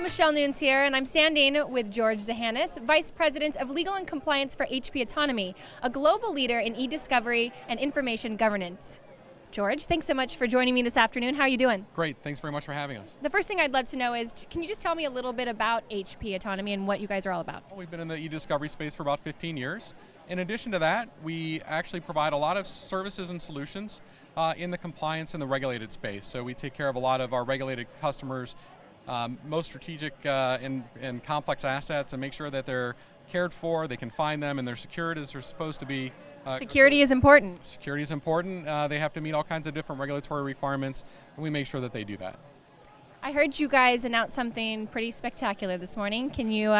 Michelle Nunes here, and I'm standing with George Zahanis, Vice President of Legal and Compliance for HP Autonomy, a global leader in e-discovery and information governance. George, thanks so much for joining me this afternoon. How are you doing? Great, thanks very much for having us. The first thing I'd love to know is, can you just tell me a little bit about HP Autonomy and what you guys are all about? Well, we've been in the e-discovery space for about 15 years. In addition to that, we actually provide a lot of services and solutions in the compliance and the regulated space. So we take care of a lot of our regulated customers' most strategic and complex assets and make sure that they're cared for, they can find them, and they're secured as they're supposed to be. Security is important. Security is important. They have to meet all kinds of different regulatory requirements, and we make sure that they do that. I heard you guys announce something pretty spectacular this morning. Can you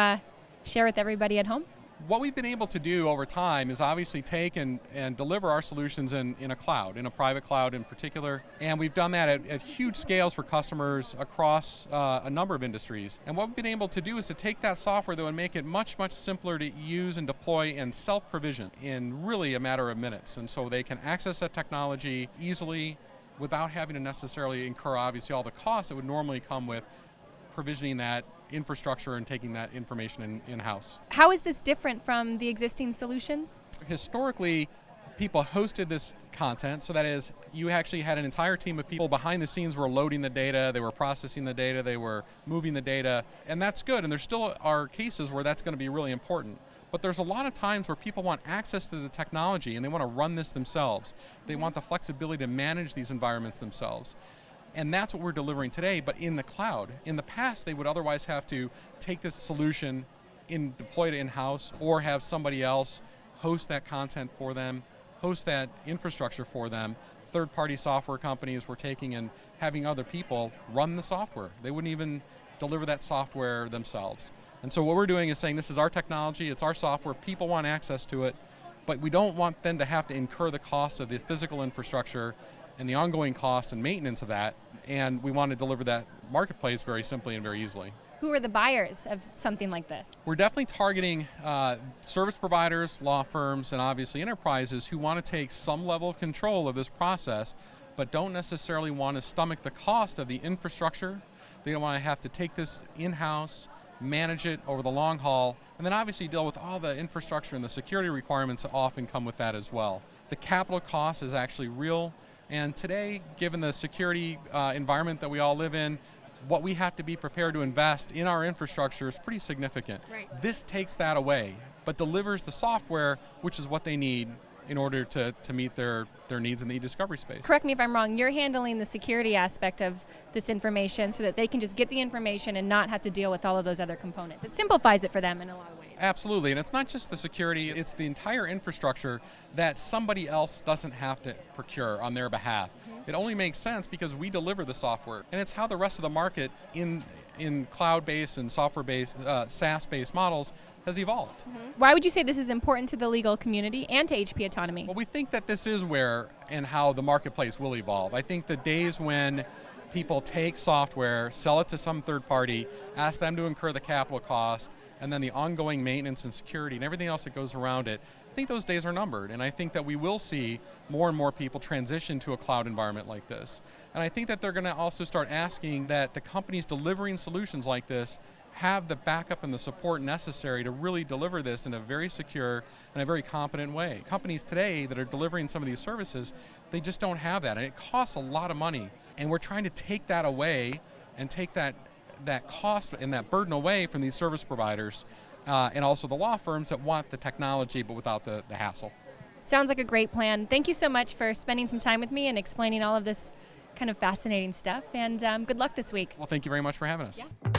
share with everybody at home? What we've been able to do over time is obviously take and deliver our solutions in a cloud, in a private cloud in particular. And we've done that at huge scales for customers across a number of industries. And what we've been able to do is to take that software though and make it much, much simpler to use and deploy and self-provision in really a matter of minutes. And so they can access that technology easily without having to necessarily incur obviously all the costs that would normally come with provisioning that infrastructure and taking that information in-house. How is this different from the existing solutions? Historically, people hosted this content, so that is, you actually had an entire team of people behind the scenes were loading the data, they were processing the data, they were moving the data, and that's good, and there still are cases where that's going to be really important. But there's a lot of times where people want access to the technology and they want to run this themselves. They want the flexibility to manage these environments themselves. And that's what we're delivering today, but in the cloud. In the past, they would otherwise have to take this solution and deploy it in-house or have somebody else host that content for them, host that infrastructure for them. Third-party software companies were taking and having other people run the software. They wouldn't even deliver that software themselves. And so what we're doing is saying this is our technology, it's our software, people want access to it, but we don't want them to have to incur the cost of the physical infrastructure and the ongoing cost and maintenance of that, and we want to deliver that marketplace very simply and very easily. Who are the buyers of something like this? We're definitely targeting service providers, law firms, and obviously enterprises who want to take some level of control of this process, but don't necessarily want to stomach the cost of the infrastructure. They don't want to have to take this in-house, manage it over the long haul, and then obviously deal with all the infrastructure and the security requirements that often come with that as well. The capital cost is actually real. And today, given the security environment that we all live in, what we have to be prepared to invest in our infrastructure is pretty significant. Right. This takes that away, but delivers the software, which is what they need in order to meet their needs in the e-discovery space. Correct me if I'm wrong, you're handling the security aspect of this information so that they can just get the information and not have to deal with all of those other components. It simplifies it for them in a lot of ways. Absolutely, and it's not just the security, it's the entire infrastructure that somebody else doesn't have to procure on their behalf. It only makes sense because we deliver the software, and it's how the rest of the market in cloud-based and software-based, SaaS-based models has evolved. Why would you say this is important to the legal community and to HP Autonomy? Well, we think that this is where and how the marketplace will evolve. I think the days when people take software, sell it to some third party, ask them to incur the capital cost, and then the ongoing maintenance and security and everything else that goes around it, I think those days are numbered, and I think that we will see more and more people transition to a cloud environment like this. And I think that they're going to also start asking that the companies delivering solutions like this have the backup and the support necessary to really deliver this in a very secure and a very competent way. Companies today that are delivering some of these services, they just don't have that, and it costs a lot of money. And we're trying to take that away and take that cost and that burden away from these service providers and also the law firms that want the technology but without the hassle. Sounds like a great plan. Thank you so much for spending some time with me and explaining all of this kind of fascinating stuff, and good luck this week. Well, thank you very much for having us. Yeah.